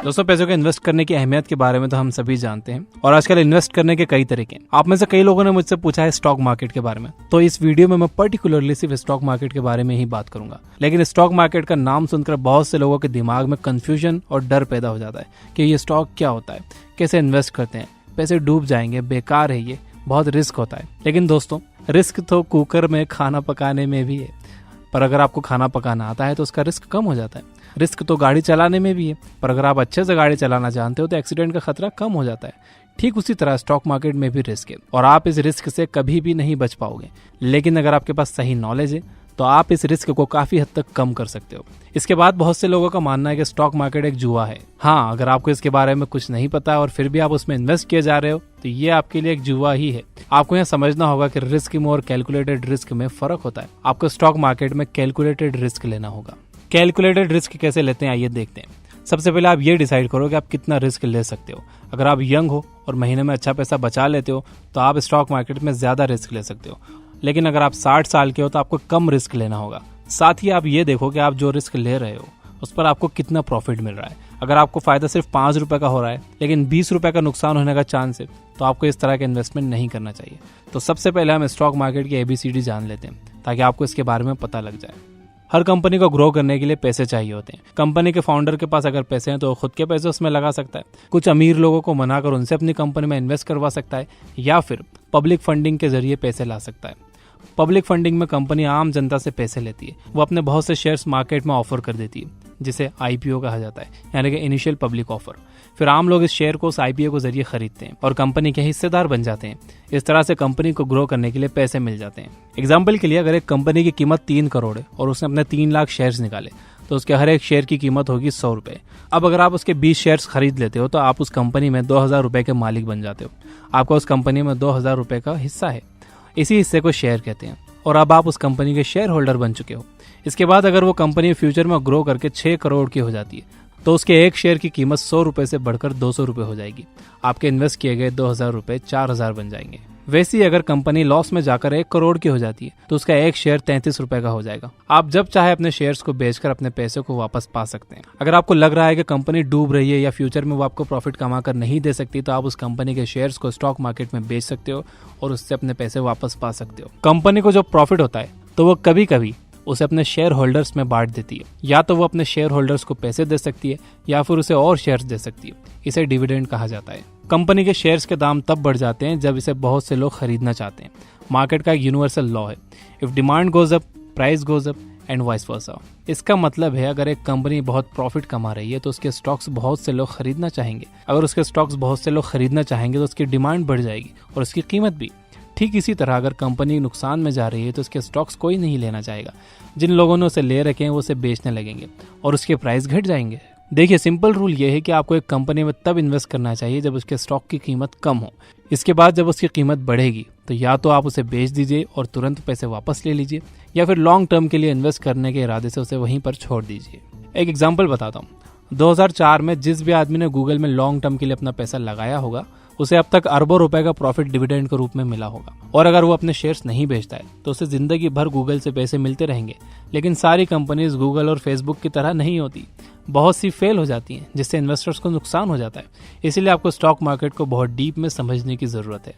दोस्तों, पैसों को इन्वेस्ट करने की अहमियत के बारे में तो हम सभी जानते हैं और आजकल इन्वेस्ट करने के कई तरीके हैं। आप में से कई लोगों ने मुझसे पूछा है स्टॉक मार्केट के बारे में, तो इस वीडियो में मैं पर्टिकुलरली सिर्फ स्टॉक मार्केट के बारे में ही बात करूंगा। लेकिन स्टॉक मार्केट का नाम सुनकर बहुत से लोगों के दिमाग में कंफ्यूजन और डर पैदा हो जाता है कि ये स्टॉक क्या होता है, कैसे इन्वेस्ट करते हैं, पैसे डूब जाएंगे, बेकार है, ये बहुत रिस्क होता है। लेकिन दोस्तों, रिस्क तो कुकर में खाना पकाने में भी है, पर अगर आपको खाना पकाना आता है तो उसका रिस्क कम हो जाता है। रिस्क तो गाड़ी चलाने में भी है, पर अगर आप अच्छे से गाड़ी चलाना जानते हो तो एक्सीडेंट का खतरा कम हो जाता है। ठीक उसी तरह स्टॉक मार्केट में भी रिस्क है और आप इस रिस्क से कभी भी नहीं बच पाओगे। लेकिन अगर आपके पास सही नॉलेज है तो आप इस रिस्क को काफी हद तक कम कर सकते हो। इसके बाद बहुत से लोगों का मानना है कि स्टॉक मार्केट एक जुआ है। हाँ, अगर आपको इसके बारे में कुछ नहीं पता है और फिर भी आप उसमें इन्वेस्ट किए जा रहे हो तो ये आपके लिए एक जुआ ही है। आपको यहाँ समझना होगा कि रिस्क में और कैलकुलेटेड रिस्क में फर्क होता है। आपको स्टॉक मार्केट में कैलकुलेटेड रिस्क लेना होगा। कैलकुलेटेड रिस्क कैसे लेते हैं, आइए देखते हैं। सबसे पहले आप ये डिसाइड करो कि आप कितना रिस्क ले सकते हो। अगर आप यंग हो और महीने में अच्छा पैसा बचा लेते हो तो आप स्टॉक मार्केट में ज्यादा रिस्क ले सकते हो। लेकिन अगर आप 60 साल के हो तो आपको कम रिस्क लेना होगा। साथ ही आप ये देखो कि आप जो रिस्क ले रहे हो उस पर आपको कितना प्रॉफिट मिल रहा है। अगर आपको फायदा सिर्फ 5 रुपए का हो रहा है लेकिन 20 रुपए का नुकसान होने का चांस है तो आपको इस तरह का इन्वेस्टमेंट नहीं करना चाहिए। तो सबसे पहले हम स्टॉक मार्केट की ABCD जान लेते हैं ताकि आपको इसके बारे में पता लग जाए। हर कंपनी को ग्रो करने के लिए पैसे चाहिए होते हैं। कंपनी के फाउंडर के पास अगर पैसे हैं तो खुद के पैसे उसमें लगा सकता है, कुछ अमीर लोगों को मनाकर उनसे अपनी कंपनी में इन्वेस्ट करवा सकता है, या फिर पब्लिक फंडिंग के जरिए पैसे ला सकता है। पब्लिक फंडिंग में कंपनी आम जनता से पैसे लेती है। वो अपने बहुत से शेयर्स मार्केट में ऑफर कर देती है जिसे IPO कहा जाता है, यानी कि इनिशियल पब्लिक ऑफर। फिर आम लोग इस शेयर को उस IPO के जरिए खरीदते हैं और कंपनी के हिस्सेदार बन जाते हैं। इस तरह से कंपनी को ग्रो करने के लिए पैसे मिल जाते हैं। एग्जाम्पल के लिए, अगर एक कंपनी की कीमत 3 करोड़ है और उसने अपने 3 लाख शेयर्स निकाले तो उसके हर एक शेयर की कीमत होगी 100 रुपए। अब अगर आप उसके 20 शेयर्स खरीद लेते हो तो आप उस कंपनी में 2000 रुपए के मालिक बन जाते हो। आपका उस कंपनी में 2000 रुपए का हिस्सा है। इसी हिस्से को शेयर कहते हैं और अब आप उस कंपनी के शेयर होल्डर बन चुके हो। इसके बाद अगर वो कंपनी फ्यूचर में ग्रो करके 6 करोड़ की हो जाती है तो उसके एक शेयर की कीमत 100 रुपए से बढ़कर 200 रुपए हो जाएगी। आपके इन्वेस्ट किए गए 2000 रुपए 4000 बन जाएंगे। वैसे ही अगर कंपनी लॉस में जाकर 1 करोड़ की हो जाती है तो उसका एक शेयर 33 रुपए का हो जाएगा। आप जब चाहे अपने शेयर्स को बेचकर अपने पैसे को वापस पा सकते हैं। अगर आपको लग रहा है कि कंपनी डूब रही है या फ्यूचर में वो आपको प्रॉफिट कमा कर नहीं दे सकती तो आप उस कंपनी के शेयर्स को स्टॉक मार्केट में बेच सकते हो और उससे अपने पैसे वापस पा सकते हो। कंपनी को जो प्रॉफिट होता है तो वो कभी कभी उसे अपने शेयर होल्डर्स में बांट देती है। या तो वो अपने शेयर होल्डर्स को पैसे दे सकती है या फिर उसे और शेयर्स दे सकती है। इसे डिविडेंड कहा जाता है। कंपनी के शेयर्स के दाम तब बढ़ जाते हैं जब इसे बहुत से लोग खरीदना चाहते हैं। मार्केट का एक यूनिवर्सल लॉ है, if demand goes up price goes up and vice versa. इसका मतलब है अगर एक कंपनी बहुत प्रॉफिट कमा रही है तो उसके स्टॉक्स बहुत से लोग खरीदना चाहेंगे। अगर उसके स्टॉक्स बहुत से लोग खरीदना चाहेंगे तो उसकी डिमांड बढ़ जाएगी और उसकी कीमत भी। ठीक इसी तरह अगर कंपनी नुकसान में जा रही है तो उसके स्टॉक्स कोई नहीं लेना चाहेगा। जिन लोगों ने उसे ले रखे हैं वो उसे बेचने लगेंगे और उसके प्राइस घट जाएंगे। देखिए, सिंपल रूल ये है कि आपको एक कंपनी में तब इन्वेस्ट करना चाहिए जब उसके स्टॉक की कीमत कम हो। इसके बाद जब उसकी कीमत बढ़ेगी तो या तो आप उसे बेच दीजिए और तुरंत पैसे वापस ले लीजिए, या फिर लॉन्ग टर्म के लिए इन्वेस्ट करने के इरादे से उसे वहीं पर छोड़ दीजिए। एक एग्जाम्पल बताता हूँ। 2004 में जिस भी आदमी ने गूगल में लॉन्ग टर्म के लिए अपना पैसा लगाया होगा उसे अब तक अरबों रुपए का प्रॉफिट डिविडेंड के रूप में मिला होगा। और अगर वो अपने शेयर्स नहीं बेचता है तो उसे जिंदगी भर गूगल से पैसे मिलते रहेंगे। लेकिन सारी कंपनीज गूगल और फेसबुक की तरह नहीं होती। बहुत सी फेल हो जाती हैं जिससे इन्वेस्टर्स को नुकसान हो जाता है। इसीलिए आपको स्टॉक मार्केट को बहुत डीप में समझने की जरूरत है।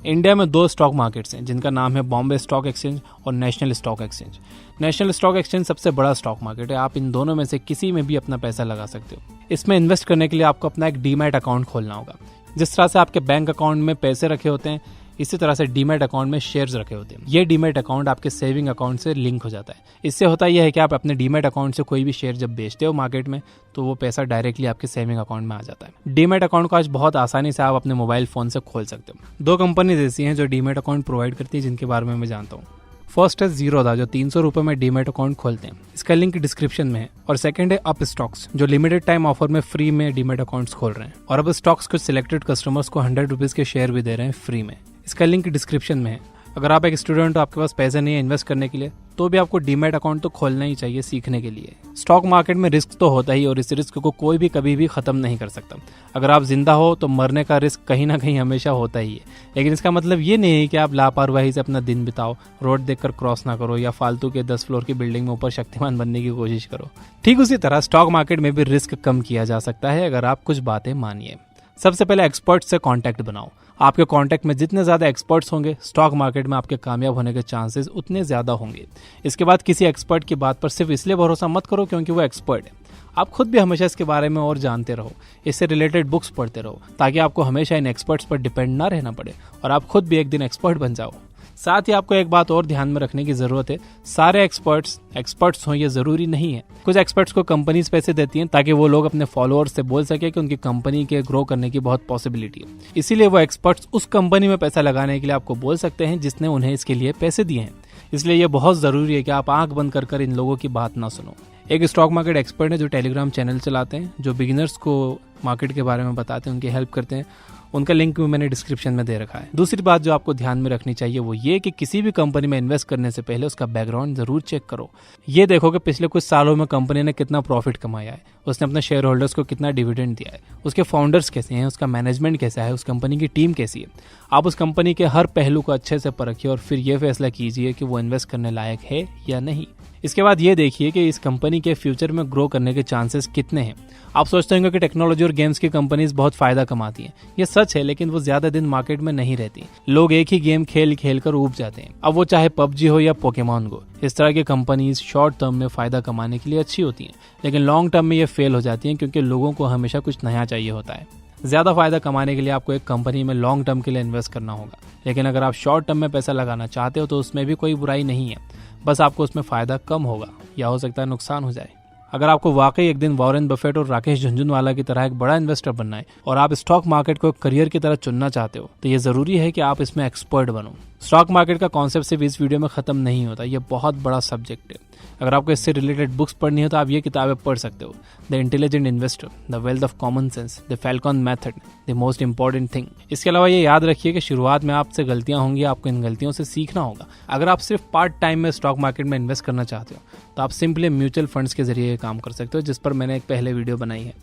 इंडिया में 2 स्टॉक मार्केट्स हैं जिनका नाम है बॉम्बे स्टॉक एक्सचेंज और national stock exchange. National stock exchange सबसे बड़ा स्टॉक मार्केट है। आप इन दोनों में से किसी में भी अपना पैसा लगा सकते हो। इसमें इन्वेस्ट करने के लिए आपको अपना एक डीमैट अकाउंट खोलना होगा। जिस तरह से आपके बैंक अकाउंट में पैसे रखे होते हैं इसी तरह से डीमैट अकाउंट में शेयर्स रखे होते हैं। ये डीमैट अकाउंट आपके सेविंग अकाउंट से लिंक हो जाता है। इससे होता यह है कि आप अपने डीमैट अकाउंट से कोई भी शेयर जब बेचते हो मार्केट में तो वो पैसा डायरेक्टली आपके सेविंग अकाउंट में आ जाता है। डीमैट अकाउंट को आज बहुत आसानी से आप अपने मोबाइल फोन से खोल सकते हो। 2 कंपनीज ऐसी हैं जो डीमैट अकाउंट प्रोवाइड करती है जिनके बारे में मैं जानता हूँ। फर्स्ट है जीरोधा जो 300 रुपए में डीमैट अकाउंट खोलते हैं। इसका लिंक डिस्क्रिप्शन में है। और सेकंड है अप स्टॉक्स जो लिमिटेड टाइम ऑफर में फ्री में डीमैट अकाउंट्स खोल रहे हैं। और अब स्टॉक्स कुछ सिलेक्टेड कस्टमर्स को 100 रुपीज के शेयर भी दे रहे हैं फ्री में। इसका लिंक डिस्क्रिप्शन में है। अगर आप एक स्टूडेंट हो, आपके पास पैसे नहीं है इन्वेस्ट करने के लिए तो भी आपको डीमैट अकाउंट तो खोलना ही चाहिए सीखने के लिए। स्टॉक मार्केट में रिस्क तो होता ही और इस रिस्क को कोई भी कभी भी खत्म नहीं कर सकता। अगर आप जिंदा हो तो मरने का रिस्क कहीं ना कहीं हमेशा होता ही है, लेकिन इसका मतलब ये नहीं है कि आप लापरवाही से अपना दिन बिताओ, रोड देखकर क्रॉस ना करो या फालतू के 10 फ्लोर की बिल्डिंग में ऊपर शक्तिमान बनने की कोशिश करो। ठीक उसी तरह स्टॉक मार्केट में भी रिस्क कम किया जा सकता है अगर आप कुछ बातें मानिए। सबसे पहले एक्सपर्ट्स से कांटेक्ट बनाओ। आपके कांटेक्ट में जितने ज़्यादा एक्सपर्ट्स होंगे, स्टॉक मार्केट में आपके कामयाब होने के चांसेस उतने ज़्यादा होंगे। इसके बाद किसी एक्सपर्ट की बात पर सिर्फ इसलिए भरोसा मत करो क्योंकि वो एक्सपर्ट है। आप खुद भी हमेशा इसके बारे में और जानते रहो, इससे रिलेटेड बुक्स पढ़ते रहो, ताकि आपको हमेशा इन एक्सपर्ट्स पर डिपेंड ना रहना पड़े और आप खुद भी एक दिन एक्सपर्ट बन जाओ। साथ ही आपको एक बात और ध्यान में रखने की जरूरत है, सारे एक्सपर्ट्स हों ये जरूरी नहीं है। कुछ एक्सपर्ट्स को कंपनीज पैसे देती हैं ताकि वो लोग अपने फॉलोअर्स से बोल सके कि उनकी कंपनी के ग्रो करने की बहुत पॉसिबिलिटी है। इसीलिए वो एक्सपर्ट्स उस कंपनी में पैसा लगाने के लिए आपको बोल सकते हैं जिसने उन्हें इसके लिए पैसे दिए हैं। इसलिए ये बहुत जरूरी है कि आप आंख बंद कर इन लोगों की बात ना सुनो। एक स्टॉक मार्केट एक्सपर्ट है जो टेलीग्राम चैनल चलाते हैं, जो बिगिनर्स को मार्केट के बारे में बताते हैं, उनकी हेल्प करते हैं। उनका लिंक भी मैंने डिस्क्रिप्शन में दे रखा है। दूसरी बात जो आपको ध्यान में रखनी चाहिए वो ये कि किसी भी कंपनी में इन्वेस्ट करने से पहले उसका बैकग्राउंड जरूर चेक करो। ये देखो कि पिछले कुछ सालों में कंपनी ने कितना प्रॉफिट कमाया है, उसने अपने शेयर होल्डर्स को कितना डिविडेंड दिया है, उसके फाउंडर्स कैसे हैं, उसका मैनेजमेंट कैसा है, उस कंपनी की टीम कैसी है। आप उस कंपनी के हर पहलू को अच्छे से परखिए और फिर ये फैसला कीजिए कि वो इन्वेस्ट करने लायक है या नहीं। इसके बाद ये देखिए कि इस कंपनी के फ्यूचर में ग्रो करने के चांसेस कितने हैं। आप सोचते होंगे कि टेक्नोलॉजी और गेम्स की कंपनीज बहुत फायदा कमाती हैं। ये सच है, लेकिन वो ज्यादा दिन मार्केट में नहीं रहती। लोग एक ही गेम खेल खेल कर ऊब जाते हैं, अब वो चाहे पबजी हो या पोकेमॉन गो। इस तरह की कंपनीज शॉर्ट टर्म में फायदा कमाने के लिए अच्छी होती हैं, लेकिन लॉन्ग टर्म में ये फेल हो जाती हैं क्योंकि लोगों को हमेशा कुछ नया चाहिए होता है। ज्यादा फायदा कमाने के लिए आपको एक कंपनी में लॉन्ग टर्म के लिए इन्वेस्ट करना होगा, लेकिन अगर आप शॉर्ट टर्म में पैसा लगाना चाहते हो तो उसमें भी कोई बुराई नहीं है, बस आपको उसमें फायदा कम होगा या हो सकता है नुकसान हो जाए। अगर आपको वाकई एक दिन वॉरेन बफेट और राकेश झुनझुनवाला की तरह एक बड़ा इन्वेस्टर बनना है और आप स्टॉक मार्केट को करियर की तरह चुनना चाहते हो तो ये जरूरी है कि आप इसमें एक्सपर्ट बनो। स्टॉक मार्केट का कॉन्सेप्ट सिर्फ इस वीडियो में खत्म नहीं होता, ये बहुत बड़ा सब्जेक्ट है। अगर आपको इससे रिलेटेड बुक्स पढ़नी हो तो आप ये किताबें पढ़ सकते हो। The intelligent investor, the wealth of common sense, the Falcon method, the most important thing. इसके अलावा ये याद रखिए कि शुरुआत में आपसे गलतियां होंगी, आपको इन गलतियों से सीखना होगा। अगर आप सिर्फ पार्ट टाइम में स्टॉक मार्केट में इन्वेस्ट करना चाहते हो तो आप सिंपली म्यूचुअल फंड्स के जरिए ये काम कर सकते हो, जिस पर मैंने एक पहले वीडियो बनाई है।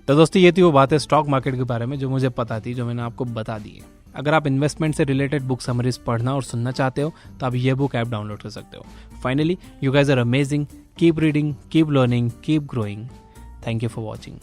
तो दोस्तों ये थी वो बातें स्टॉक मार्केट के बारे में जो मुझे पता थी, जो मैंने आपको बता दी है। अगर आप इन्वेस्टमेंट से रिलेटेड बुक समरीज पढ़ना और सुनना चाहते हो तो आप ये बुक ऐप डाउनलोड कर सकते हो। Finally, you guys are amazing, keep reading, keep learning, keep growing. Thank you for watching.